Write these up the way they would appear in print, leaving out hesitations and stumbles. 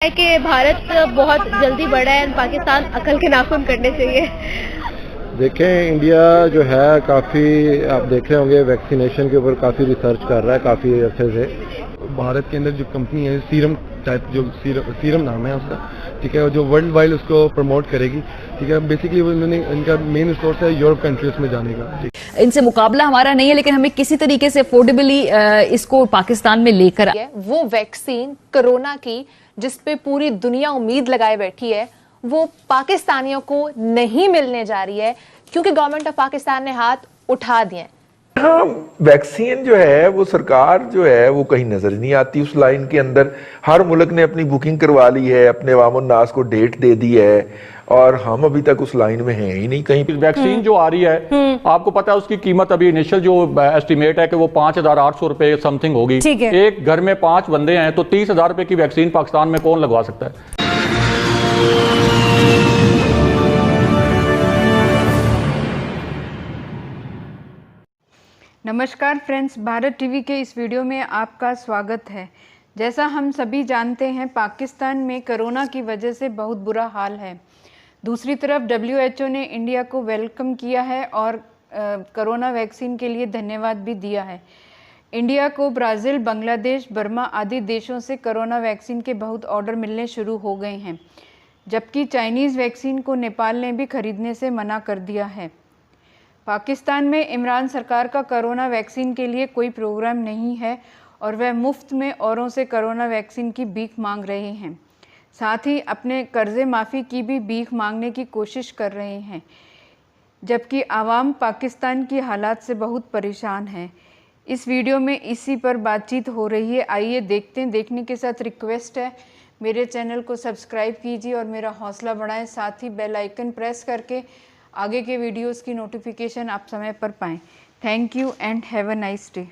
है कि भारत बहुत जल्दी बढ़ा है, पाकिस्तान अकल के नाखून करने चाहिए। देखें, इंडिया जो है काफ़ी, आप देख रहे होंगे, वैक्सीनेशन के ऊपर काफ़ी रिसर्च कर रहा है काफ़ी अर्से से। भारत के अंदर जो कंपनी है सीरम टाइप, जो सीरम नाम है उसका, ठीक है, जो वर्ल्ड वाइड उसको प्रमोट करेगी, ठीक है। बेसिकली वो इन्होंने, इनका मेन रिसोर्स है यूरोप कंट्रीज में जाने का। इनसे मुकाबला हमारा नहीं है, लेकिन हमें किसी तरीके से अफोर्डेबली इसको पाकिस्तान में लेकर वो वैक्सीन कोरोना की जिस पे पूरी दुनिया उम्मीद लगाए बैठी है, वो पाकिस्तानियों को नहीं मिलने जा रही है क्योंकि गवर्नमेंट ऑफ पाकिस्तान ने हाथ उठा दिए। हाँ, वैक्सीन जो है वो सरकार जो है वो कहीं नजर नहीं आती उस लाइन के अंदर। हर मुल्क ने अपनी बुकिंग करवा ली है, अपने अवाम नास को डेट दे दी है और हम अभी तक उस लाइन में हैं ही नहीं कहीं। वैक्सीन जो आ रही है, आपको पता है उसकी कीमत अभी इनिशियल जो एस्टिमेट है कि वो 5,800 रुपए समथिंग होगी। एक घर में 5 बंदे हैं तो 30,000 रुपए की वैक्सीन पाकिस्तान में कौन लगवा सकता है? नमस्कार फ्रेंड्स, भारत टीवी के इस वीडियो में आपका स्वागत है। जैसा हम सभी जानते हैं, पाकिस्तान में कोरोना की वजह से बहुत बुरा हाल है। दूसरी तरफ WHO ने इंडिया को वेलकम किया है और कोरोना वैक्सीन के लिए धन्यवाद भी दिया है। इंडिया को ब्राज़ील, बांग्लादेश, बर्मा आदि देशों से कोरोना वैक्सीन के बहुत ऑर्डर मिलने शुरू हो गए हैं, जबकि चाइनीज़ वैक्सीन को नेपाल ने भी खरीदने से मना कर दिया है। पाकिस्तान में इमरान सरकार का कोरोना वैक्सीन के लिए कोई प्रोग्राम नहीं है और वह मुफ्त में औरों से कोरोना वैक्सीन की भीख मांग रहे हैं। साथ ही अपने कर्जे माफ़ी की भी भीख मांगने की कोशिश कर रहे हैं, जबकि आवाम पाकिस्तान की हालात से बहुत परेशान है। इस वीडियो में इसी पर बातचीत हो रही है, आइए देखते हैं। देखने के साथ रिक्वेस्ट है, मेरे चैनल को सब्सक्राइब कीजिए और मेरा हौसला बढ़ाएं। साथ ही बेल आइकन प्रेस करके आगे के वीडियोस की नोटिफिकेशन आप समय पर पाएं। Thank you and have a nice day.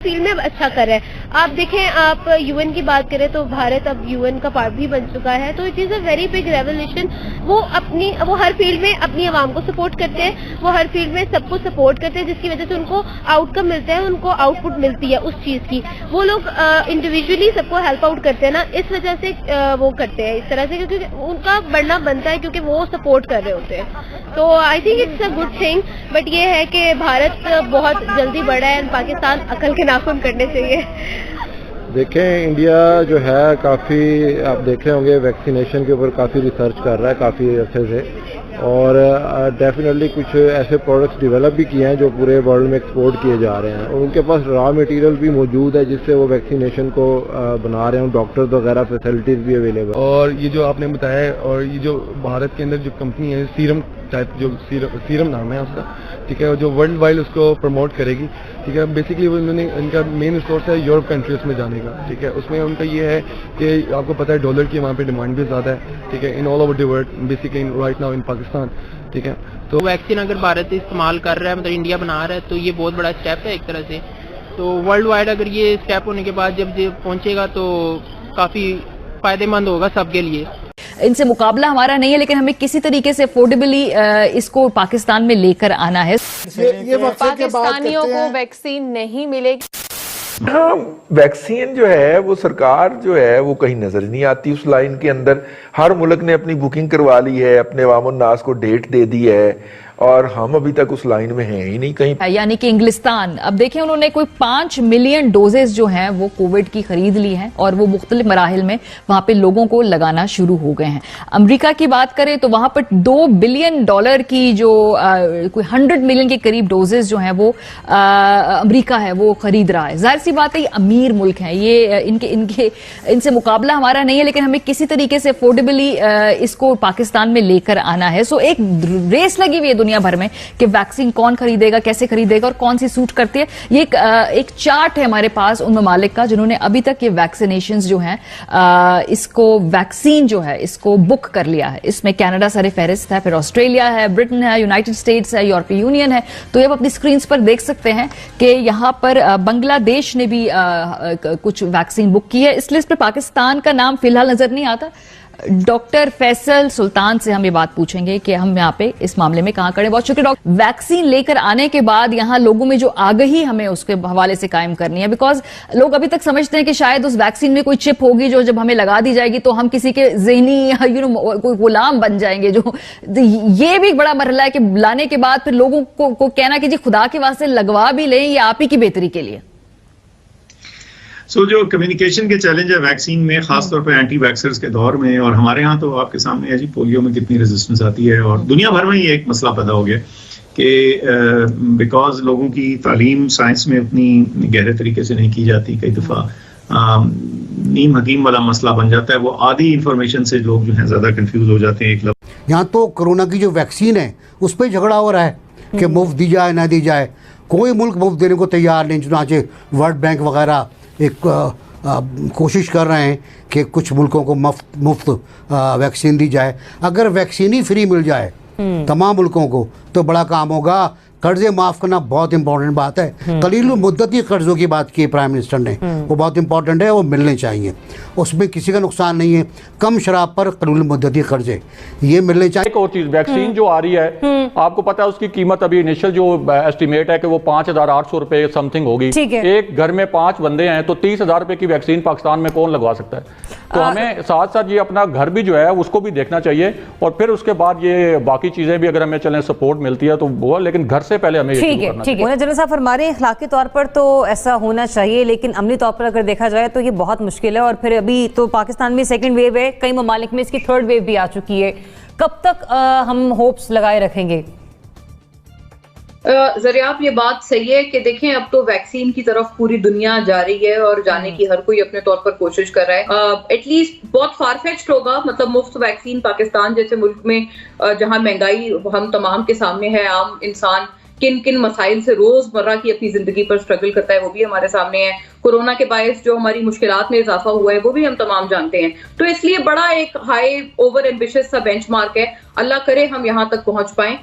Field में अच्छा कर रहा है। आप देखें, आप UN की बात करें तो भारत अब UN का पार्ट भी बन चुका है, तो it is a very big revolution. वो हर फील्ड में अपनी आवाम को सपोर्ट करते हैं, वो हर फील्ड में सबको सपोर्ट करते हैं, जिसकी वजह से उनको आउटकम मिलता है, उनको आउटपुट मिलती है उस चीज की। वो लोग इंडिविजुअली सबको हेल्प आउट करते हैं ना, इस वजह से वो करते हैं इस तरह से, क्योंकि उनका बढ़ना बनता है, क्योंकि वो सपोर्ट कर रहे होते हैं। तो I think it's a good thing. But ये है कि भारत बहुत जल्दी बढ़ा है, पाकिस्तान अकल के नाखून करने चाहिए। देखें, इंडिया जो है काफ़ी, आप देख रहे होंगे, वैक्सीनेशन के ऊपर काफ़ी रिसर्च कर रहा है काफ़ी अर्से से और डेफिनेटली कुछ ऐसे प्रोडक्ट्स डेवलप भी किए हैं जो पूरे वर्ल्ड में एक्सपोर्ट किए जा रहे हैं और उनके पास रॉ मटेरियल भी मौजूद है जिससे वो वैक्सीनेशन को बना रहे हैं। डॉक्टर्स वगैरह फैसिलिटीज़ भी अवेलेबल। और ये जो आपने बताया, और ये जो भारत के अंदर जो कंपनी है सीरम टाइप, जो सीरम नाम है उसका, ठीक है, जो वर्ल्ड वाइड उसको प्रमोट करेगी, ठीक है। बेसिकली वो इन्होंने, इनका मेन रिसोर्स है यूरोप कंट्रीज में जाने का, ठीक है। उसमें उनका ये है कि आपको पता है डॉलर की वहाँ पे डिमांड भी ज़्यादा है, ठीक है, in all over the world, basically right now in Pakistan, ठीक है। तो वैक्सीन अगर भारत इस्तेमाल कर रहा है, मतलब इंडिया बना रहा है, तो ये बहुत बड़ा स्टेप है एक तरह से। तो वर्ल्ड वाइड अगर ये स्टेप होने के बाद जब ये पहुंचेगा तो काफ़ी फायदेमंद होगा सबके लिए। इनसे मुकाबला हमारा नहीं है, लेकिन हमें किसी तरीके से अफोर्डेबली इसको पाकिस्तान में लेकर आना है। ये पाकिस्तानियों को वैक्सीन नहीं मिलेगी। हाँ, वैक्सीन जो है वो सरकार जो है वो कहीं नजर नहीं आती उस लाइन के अंदर। हर मुल्क ने अपनी बुकिंग करवा ली है, अपने अवाम नास को डेट दे दी है और हम अभी तक उस लाइन में हैं ही नहीं कहीं। यानी कि इंग्लिस्तान, अब देखें, उन्होंने कोई 5 मिलियन डोजेज जो हैं वो कोविड की खरीद ली हैं और वो मुख्तलिफ मराहिल में वहां पे लोगों को लगाना शुरू हो गए हैं। अमेरिका की बात करें तो वहां पर $2 बिलियन की जो कोई 100 मिलियन के करीब डोजेज जो हैं वो अमेरिका है वो खरीद रहा है। जाहिर सी बात है, ये अमीर मुल्क हैं, ये इनसे मुकाबला हमारा नहीं है, लेकिन हमें किसी तरीके से अफोर्डेबली इसको पाकिस्तान में लेकर आना है। सो एक रेस लगी हुई है दुनिया भर में कि वैक्सीन कौन खरीदेगा, कैसे खरीदेगा और कौन सी सूट करती है। ये एक चार्ट है हमारे पास उन ममालिक का जिन्होंने अभी तक ये वैक्सीनेशंस जो हैं, इसको वैक्सीन जो है इसको बुक कर लिया है। इसमें कनाडा सर फहरिस्त है, फिर ऑस्ट्रेलिया है, ब्रिटेन है, यूनाइटेड स्टेट्स है, यूरोपीय यूनियन है। तो ये आप अपनी स्क्रीन पर देख सकते हैं कि यहां पर बांग्लादेश ने भी कुछ वैक्सीन बुक की है। इस लिस्ट पर पाकिस्तान का नाम फिलहाल नजर नहीं आता। डॉक्टर फैसल सुल्तान से हम ये बात पूछेंगे कि हम यहाँ पे इस मामले में कहाँ खड़े। बहुत शुक्रिया डॉक्टर। वैक्सीन लेकर आने के बाद यहाँ लोगों में जो आगाही हमें उसके हवाले से कायम करनी है, बिकॉज लोग अभी तक समझते हैं कि शायद उस वैक्सीन में कोई चिप होगी जो जब हमें लगा दी जाएगी तो हम किसी के ज़हनी कोई गुलाम बन जाएंगे। जो ये भी एक बड़ा मरहला है कि लाने के बाद फिर लोगों को कहना कि जी खुदा के वास्ते लगवा भी लें, ये आप ही की बेहतरी के लिए। जो कम्युनिकेशन के चैलेंज है वैक्सीन में, खासतौर पर एंटी वैक्सर्स के दौर में, और हमारे यहाँ तो आपके सामने है जी पोलियो में कितनी रेजिस्टेंस आती है, और दुनिया भर में ये एक मसला पैदा हो गया कि बिकॉज लोगों की तालीम साइंस में उतनी गहरे तरीके से नहीं की जाती, कई दफ़ा नीम हकीम वाला मसला बन जाता है। वो आधी इंफॉर्मेशन से लोग जो है ज़्यादा कंफ्यूज हो जाते हैं। यहाँ तो कोरोना की जो वैक्सीन है उस पर झगड़ा हो रहा है कि मुफ्त दी जाए ना दी जाए। कोई मुल्क मुफ्त देने को तैयार नहीं, चुनाचे वर्ल्ड बैंक वगैरह एक कोशिश कर रहे हैं कि कुछ मुल्कों को मुफ्त वैक्सीन दी जाए। अगर वैक्सीन ही फ्री मिल जाए तमाम मुल्कों को तो बड़ा काम होगा। कर्जे माफ़ करना बहुत इंपॉर्टेंट बात है। कलील मुद्दती कर्जों की बात की प्राइम मिनिस्टर ने, वो बहुत इंपॉर्टेंट है, वो मिलने चाहिए, उसमें किसी का नुकसान नहीं है। कम शराब पर कलील मुद्दती कर्जे ये मिलने चाहिए। एक और चीज़, वैक्सीन जो आ रही है आपको पता है उसकी कीमत अभी इनिशियल जो एस्टिमेट है कि वो 5,800 रुपए समथिंग होगी। एक घर में 5 बंदे हैं तो 30,000 रुपए की वैक्सीन पाकिस्तान में कौन लगवा सकता है? तो हमें साथ साथ ये अपना घर भी जो है उसको भी देखना चाहिए, और फिर उसके बाद ये बाकी चीजें भी अगर हमें चलें सपोर्ट मिलती है तो वो, लेकिन घर से पहले हमें ठीक है। जनरल साहब फरमा रहे हैं अखलाकी तौर पर तो ऐसा होना चाहिए, लेकिन अमली तौर पर अगर देखा जाए तो ये बहुत मुश्किल है। और फिर अभी तो पाकिस्तान में सेकंड वेव है, कई ममालिक में इसकी थर्ड वेव भी आ चुकी है। कब तक हम होप्स लगाए रखेंगे? ज़रिया ये बात सही है कि देखें अब तो वैक्सीन की तरफ पूरी दुनिया जा रही है और जाने की हर कोई अपने तौर पर कोशिश कर रहा है। एटलीस्ट बहुत फारफेच्ड होगा, मतलब मुफ्त वैक्सीन पाकिस्तान जैसे मुल्क में जहां महंगाई हम तमाम के सामने है, आम इंसान किन किन मसाइल से रोजमर्रा की अपनी जिंदगी पर स्ट्रगल करता है वो भी हमारे सामने है। कोरोना के बायस जो हमारी मुश्किलात में इजाफा हुआ है वो भी हम तमाम जानते हैं। तो इसलिए बड़ा एक हाई ओवर एम्बिशियस सा बेंचमार्क है। अल्लाह करे हम यहाँ तक पहुंच पाएं।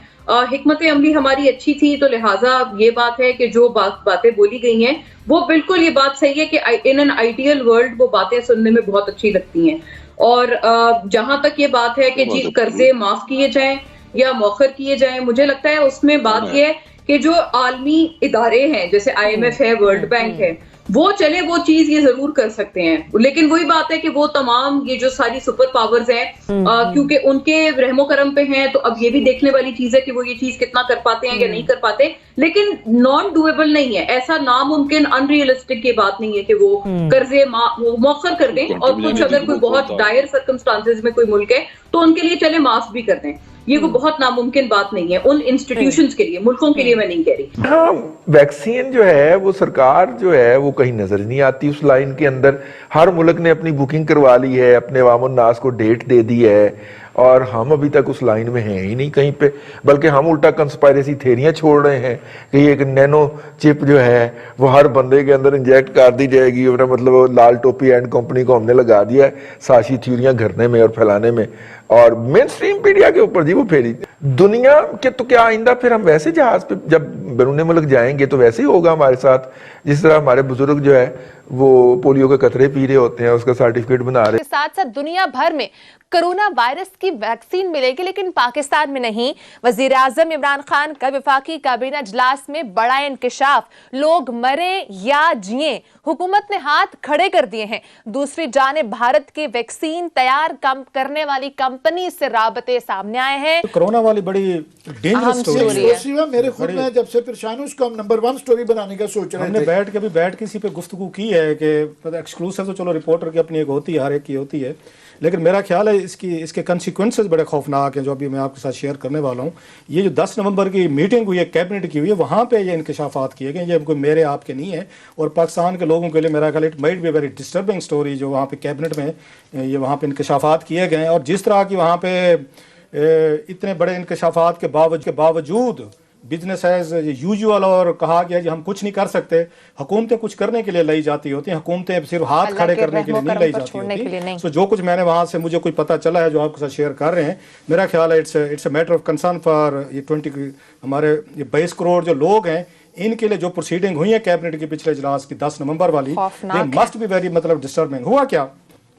हिकमत अमली हमारी अच्छी थी, तो लिहाजा ये बात है कि जो बातें बोली गई हैं वो बिल्कुल ये बात सही है कि इन एन आइडियल वर्ल्ड वो बातें सुनने में बहुत अच्छी लगती हैं। और जहां तक ये बात है कि जी कर्जे माफ किए जाएं या मौखर किए जाएं, मुझे लगता है उसमें बात यह है कि जो आलमी इदारे हैं जैसे IMF है, वर्ल्ड बैंक है, वो चले वो चीज ये जरूर कर सकते हैं। लेकिन वही बात है कि वो तमाम ये जो सारी सुपर पावर्स हैं क्योंकि उनके रहमो करम पे हैं, तो अब ये भी देखने वाली चीज है कि वो ये चीज कितना कर पाते हैं या नहीं कर पाते। लेकिन नॉन डूएबल नहीं है, ऐसा नामुमकिन अनरियलिस्टिक की बात नहीं है कि वो कर्जे मौखर कर दें, और कुछ अगर कोई बहुत डायर सर्कमस्टांसेस में कोई मुल्क है तो उनके लिए चले माफ भी कर दें। ये कोई बहुत नामुमकिन बात नहीं है उन इंस्टीट्यूशंस के लिए, मुल्कों के लिए मैं नहीं कह रही। हाँ, वैक्सीन जो है वो सरकार जो है वो कहीं नजर नहीं आती उस लाइन के अंदर। हर मुल्क ने अपनी बुकिंग करवा ली है, अपने अवाम नास को डेट दे दी है, और हम अभी तक उस लाइन में हैं ही नहीं कहीं पे। बल्कि हम उल्टा कंस्पायरेसी थेरियां छोड़ रहे हैं कि ये एक नैनो चिप जो है वो हर बंदे के अंदर इंजेक्ट कर दी जाएगी। मतलब लाल टोपी एंड कंपनी को हमने लगा दिया है साजिश थ्योरियां घरने में और फैलाने में, और मेन स्ट्रीम मीडिया के ऊपर जी वो फेरी दुनिया के। तो क्या आइंदा फिर हम वैसे जहाज पे जब बैरून मुल्क जाएंगे तो वैसे ही होगा हमारे साथ, जिस तरह हमारे बुजुर्ग जो है वो पोलियो के कतरे पी रहे होते हैं, उसका सर्टिफिकेट बना रहे हैं। साथ साथ दुनिया भर में कोरोना वायरस की वैक्सीन मिलेगी, लेकिन पाकिस्तान में नहीं। वजीर आजम इमरान खान का वफाकी काबीना इजलास में बड़ा इंकशाफ, लोग मरे या जिए हुकूमत ने हाथ खड़े कर दिए हैं। दूसरी जानिब भारत की वैक्सीन तैयार करने वाली कंपनी से राबते सामने आए हैं। तो कोरोना वाली बड़ी डेंजरस स्टोरी है। मेरे खुद में जब से परेशान हूं उसको हम नंबर 1 स्टोरी बनाने का सोच रहे थे। हमने बैठ के इसी पे गुफ्तगू की है कि एक्सक्लूसिव तो चलो रिपोर्टर की अपनी एक होती है, हर एक की होती है, लेकिन मेरा ख्याल है इसके कंसिक्वेंसेस बड़े खौफनाक हैं जो अभी मैं आपके साथ शेयर करने वाला हूँ। ये जो 10 नवंबर की मीटिंग हुई है, कैबिनेट की हुई है, वहाँ पे ये इंकशाफात किए गए। ये कोई मेरे आपके नहीं है, और पाकिस्तान के लोगों के लिए मेरा ख्याल it might be very disturbing story जो वहाँ पे कैबिनेट में ये वहाँ पे इंकशाफात किए गए। और जिस तरह की वहाँ पे इतने बड़े इंकशाफात के बावजूद बिजनेस एज यूजुअल और कहा गया कि हम कुछ नहीं कर सकते। हुकूमतें कुछ करने के लिए लाई जाती होती हैं, हुकूमतें सिर्फ हाथ खड़े करने के लिए नहीं लाई जाती होती। सो जो कुछ मैंने वहाँ से मुझे कोई पता चला है जो आपके साथ शेयर कर रहे हैं, मेरा ख्याल है it's a matter of concern for ये 20 हमारे ये 22 करोड़ जो लोग हैं, इनके लिए जो प्रोसीडिंग हुई है कैबिनेट की पिछले इजलास की 10 नवंबर वाली, दे मस्ट बी वेरी मतलब डिस्टर्बिंग। हुआ क्या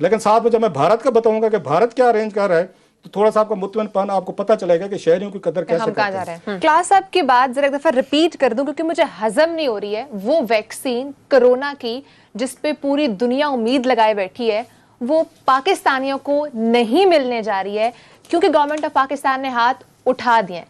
लेकिन साथ में जब मैं भारत का बताऊंगा कि भारत क्या अरेंज कर रहा है तो थोड़ा सा आपको मुतमईन आपको पता चलेगा कि शहरियों की कदर कैसे करते हैं। क्लास साहब की बात जरा एक दफा रिपीट कर दूं क्योंकि मुझे हजम नहीं हो रही है। वो वैक्सीन कोरोना की जिस पे पूरी दुनिया उम्मीद लगाए बैठी है वो पाकिस्तानियों को नहीं मिलने जा रही है क्योंकि गवर्नमेंट ऑफ पाकिस्तान ने हाथ उठा दिए।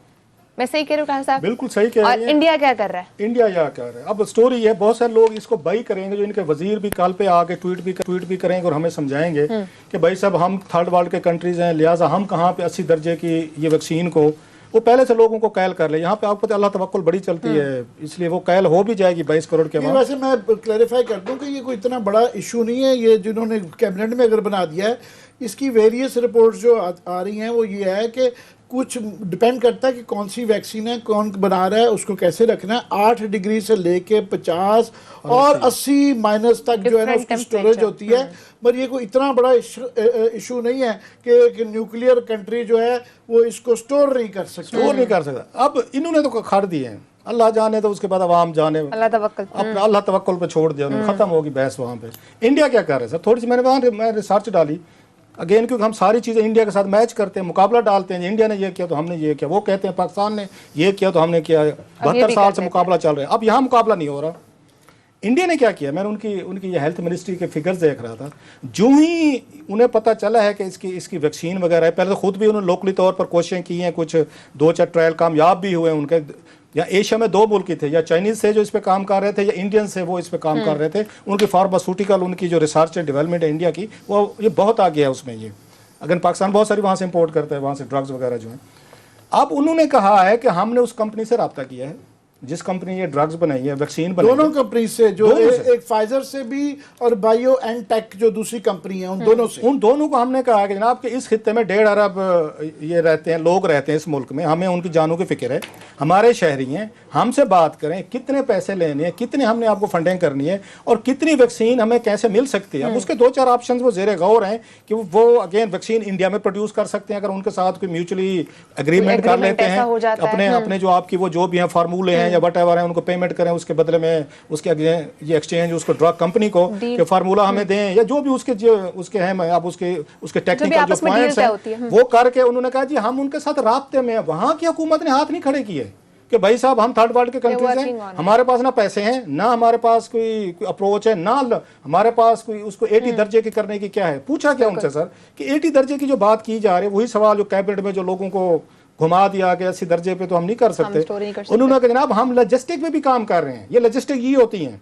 मैं सही कह रही हूँ क्लास साहब? बिल्कुल सही कह रही हैं। और इंडिया क्या कर रहा है? इंडिया क्या कर रहा है? अब स्टोरी है, बहुत सारे लोग इसको बाई करेंगे, जो इनके वजीर भी कल पे आके ट्वीट भी करेंगे और हमें समझाएंगे कि भाई साहब हम थर्ड वर्ल्ड के कंट्रीज हैं, लिहाजा हम कहाँ पे 80 दर्जे की ये वैक्सीन को वो पहले से लोगों को कैल कर ले। यहाँ पे आपको पता अल्लाह तवक्कुल बड़ी चलती है, इसलिए वो कैल हो भी जाएगी 22 करोड़ के बाद। वैसे मैं क्लैरिफाई कर दूं कि ये कोई इतना बड़ा इशू नहीं है। ये जिन्होंने कैबिनेट में अगर बना दिया है, इसकी वेरियस रिपोर्ट्स जो आ रही हैं वो ये है कि कुछ डिपेंड करता है कि कौन सी वैक्सीन है, कौन बना रहा है, उसको कैसे रखना है। 8 डिग्री से लेके 50 और 80 माइनस तक जो है ना उसकी स्टोरेज होती है। पर ये कोई इतना बड़ा इशू नहीं है कि न्यूक्लियर कंट्री जो है वो इसको स्टोर नहीं कर सकता। अब इन्होंने तो खड़ दिए हैं, अल्लाह जाने तो उसके बाद अवाम जाने, अल्लाह तवक्कुल पे छोड़ दिया उन्होंने, खत्म होगी बहस वहाँ पे। इंडिया क्या कर रहा है सर? थोड़ी सी मैं रिसर्च डाली अगेन, क्योंकि हम सारी चीज़ें इंडिया के साथ मैच करते हैं, मुकाबला डालते हैं। इंडिया ने ये किया तो हमने ये किया, वो कहते हैं पाकिस्तान ने ये किया तो हमने किया। 72 साल से मुकाबला चल रहा है, अब यहाँ मुकाबला नहीं हो रहा। इंडिया ने क्या किया? मैंने उनकी ये हेल्थ मिनिस्ट्री के फिगर्स देख रहा था। जो ही उन्हें पता चला है कि इसकी वैक्सीन वगैरह है, पहले तो खुद भी उन्होंने लोकली तौर पर कोशिशें की हैं, कुछ 2-4 ट्रायल कामयाब भी हुए उनके। या एशिया में 2 मुल्क थे, या चाइनीज से जो इस पे काम कर रहे थे या इंडियन से वो इस पे काम कर रहे थे। उनकी फार्मास्यूटिकल उनकी जो रिसर्च एंड डेवलपमेंट है इंडिया की, वो ये बहुत आगे है उसमें। ये अगर पाकिस्तान बहुत सारी वहाँ से इंपोर्ट करता है, वहाँ से ड्रग्स वगैरह जो हैं। अब उन्होंने कहा है कि हमने उस कंपनी से रब्ता किया है जिस कंपनी ये ड्रग्स बनाई है, वैक्सीन बनाई है, दोनों कंपनी से, जो एक फाइजर से भी और बायो एंड टेक जो दूसरी कंपनी है, उन दोनों से। उन दोनों को हमने कहा कि जनाब कि इस खित्ते में 1.5 अरब ये रहते हैं, लोग रहते हैं इस मुल्क में, हमें उनकी जानों की फिक्र है, हमारे शहरी हैं, हमसे बात करें कितने पैसे लेने हैं, कितने हमने आपको फंडिंग करनी है और कितनी वैक्सीन हमें कैसे मिल सकती है। अब उसके 2-4 ऑप्शन वो जेर गौर हैं कि वो अगेन वैक्सीन इंडिया में प्रोड्यूस कर सकते हैं अगर उनके साथ कोई म्यूचुअली एग्रीमेंट कर लेते हैं, अपने जो आपकी वो जो भी हैं फार्मूले हैं या वट एवर हैं उनको पेमेंट करें, उसके बदले में उसके ये एक्सचेंज उसको ड्रग कंपनी को कि फार्मूला हमें दें या जो भी उसके हैं, आप उसके टेक्निकल जो पॉइंट्स हैं वो करके। उन्होंने कहा जी हम उनके साथ राब्ते में। वहां की हुकूमत ने हाथ नहीं खड़े किए कि भाई साहब हम थर्ड वर्ल्ड के कंट्रीज हैं, हमारे पास ना पैसे हैं, ना हमारे पास कोई अप्रोच है, ना हमारे पास कोई उसको 80 दर्जे की करने की क्या है। पूछा क्या उनसे सर कि 80 दर्जे की जो बात की जा रही है, वही सवाल जो कैबिनेट में जो लोगों को घुमा दिया कि 80 दर्जे पे तो हम नहीं कर सकते। उन्होंने कहा जनाब हम लॉजिस्टिक में भी काम कर रहे हैं, ये लॉजिस्टिक ये होती हैं,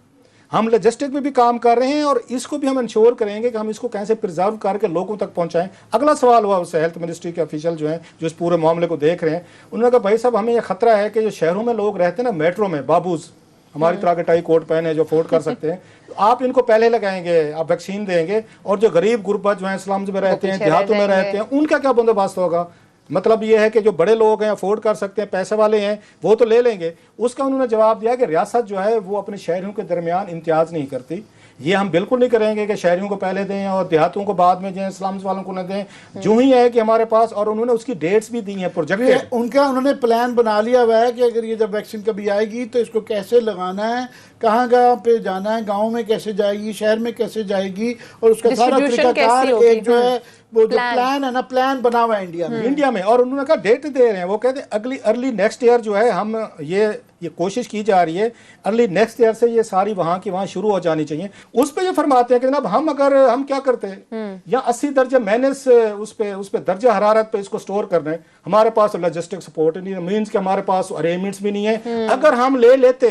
हम लॉजिस्टिक में भी काम कर रहे हैं और इसको भी हम इंश्योर करेंगे कि हम इसको कैसे प्रिजर्व करके लोगों तक पहुंचाएं। अगला सवाल हुआ उससे हेल्थ मिनिस्ट्री के ऑफिशियल जो हैं जो इस पूरे मामले को देख रहे हैं, उन्होंने कहा भाई साहब हमें यह खतरा है कि जो शहरों में लोग रहते हैं ना, मेट्रो में बाबूज हमारी तरह के टाई कोट पहने जो अफोर्ड कर सकते हैं, तो आप इनको पहले लगाएंगे, आप वैक्सीन देंगे, और जो गरीब गुरबत जो है स्लम्स में रहते हैं, देहातों में रहते हैं, उनका क्या बंदोबस्त होगा। मतलब ये है कि जो बड़े लोग हैं, अफोर्ड कर सकते हैं, पैसे वाले हैं, वो तो ले लेंगे। उसका उन्होंने जवाब दिया कि रियासत जो है वो अपने शहरियों के दरमियान इम्तियाज़ नहीं करती। ये हम बिल्कुल नहीं करेंगे कि शहरियों को पहले दें और देहातों को बाद में दें, स्लम्स वालों को न दें। जो ही है कि हमारे पास, और उन्होंने उसकी डेट्स भी दी हैं, प्रोजेक्ट उन्होंने प्लान बना लिया हुआ है कि अगर ये जब वैक्सीन कभी आएगी तो इसको कैसे लगाना है, कहाँ पे जाना है, गाँव में कैसे जाएगी, शहर में कैसे जाएगी, और उसका सारा तरीकाकार एक जो है वो जो प्लान है ना, प्लान बना हुआ है इंडिया में। और उन्होंने कहा डेट दे रहे हैं, वो कहते हैं अर्ली नेक्स्ट ईयर जो है हम ये कोशिश की जा रही है, अर्ली नेक्स्ट ईयर से ये सारी वहाँ की वहाँ शुरू हो जानी चाहिए। उस पर ये फरमाते हैं कि जनाब हम क्या करते हैं या 80 दर्जे माइनस उस पे दर्जा हरारत पे इसको स्टोर करना है, हमारे पास लॉजिस्टिक सपोर्ट नहीं है, मीन्स के हमारे पास अरेंजमेंट्स भी नहीं है। अगर हम ले लेते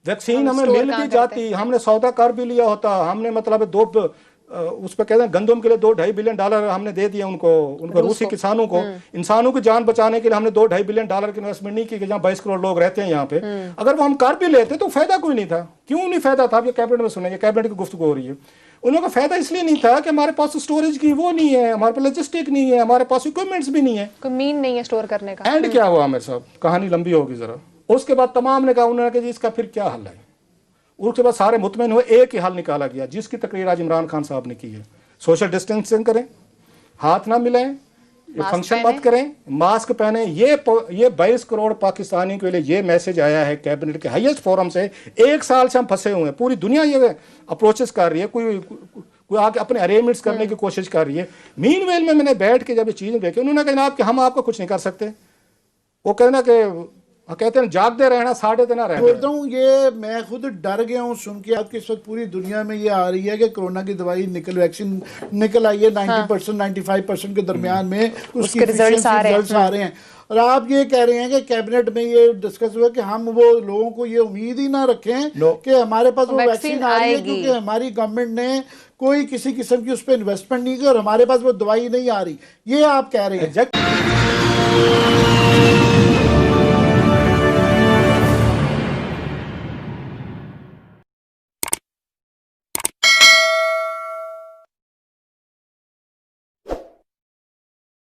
वैक्सीन, हमें मिल भी जाती, हमने सौदा कर भी लिया होता, हमने मतलब उस पर कहते हैं गंदम के लिए $2-2.5 बिलियन हमने दे दिया उनको रूसी किसानों को। इंसानों की जान बचाने के लिए हमने $2-2.5 बिलियन की इन्वेस्टमेंट नहीं की कि जहाँ 22 करोड़ लोग रहते हैं यहाँ पे। अगर वो हम कर भी लेते तो फायदा कोई नहीं था। क्यों नहीं फायदा था? ये कैबिनेट में सुने, कैबिनेट की गुफ्तगू हो रही है। उनका फायदा इसलिए नहीं था कि हमारे पास स्टोरेज की वो नहीं है, हमारे पास लॉजिस्टिक नहीं है, हमारे पास इक्विपमेंट्स भी नहीं है, कोई मीन नहीं है स्टोर करने का। एंड क्या हुआ मेरे साहब, कहानी लंबी होगी जरा। उसके बाद तमाम ने कहा, उन्होंने कहा जी इसका फिर क्या हल है। उसके बाद सारे मुतमईन हुए, एक ही हल निकाला गया जिसकी तकरीर आज इमरान खान साहब ने की है। सोशल डिस्टेंसिंग करें, हाथ ना मिलाएं, फंक्शन मत करें, मास्क पहने। ये 22 करोड़ पाकिस्तानी के लिए ये मैसेज आया है कैबिनेट के हाईएस्ट फोरम से। 1 साल से हम फंसे हुए हैं, पूरी दुनिया ये अप्रोचेस कर रही है, कोई आके अपने अरेंजमेंट्स करने की कोशिश कर रही है। मीनवेल में मैंने बैठ के जब ये चीज़ें देखी, उन्होंने कहा जनाब कि हम आपको कुछ नहीं कर सकते। वो कहना कि कहते हैं जागते रहना, साढ़े दिन रहना। बोलता हूँ ये मैं खुद डर गया हूँ सुन के। आपके इस वक्त पूरी दुनिया में ये आ रही है कि कोरोना की दवाई वैक्सीन निकल आई है 90% 95% के दरमियान में उसके रिजल्ट्स आ रहे हैं। और आप ये कह रहे हैं कि कैबिनेट में ये डिस्कस हुआ कि हम वो लोगों को ये उम्मीद ही ना रखें कि हमारे पास वो वैक्सीन आ रही है, क्योंकि हमारी गवर्नमेंट ने कोई किसी किस्म की उस पर इन्वेस्टमेंट नहीं की और हमारे पास वो दवाई नहीं आ रही, ये आप कह रहे हैं।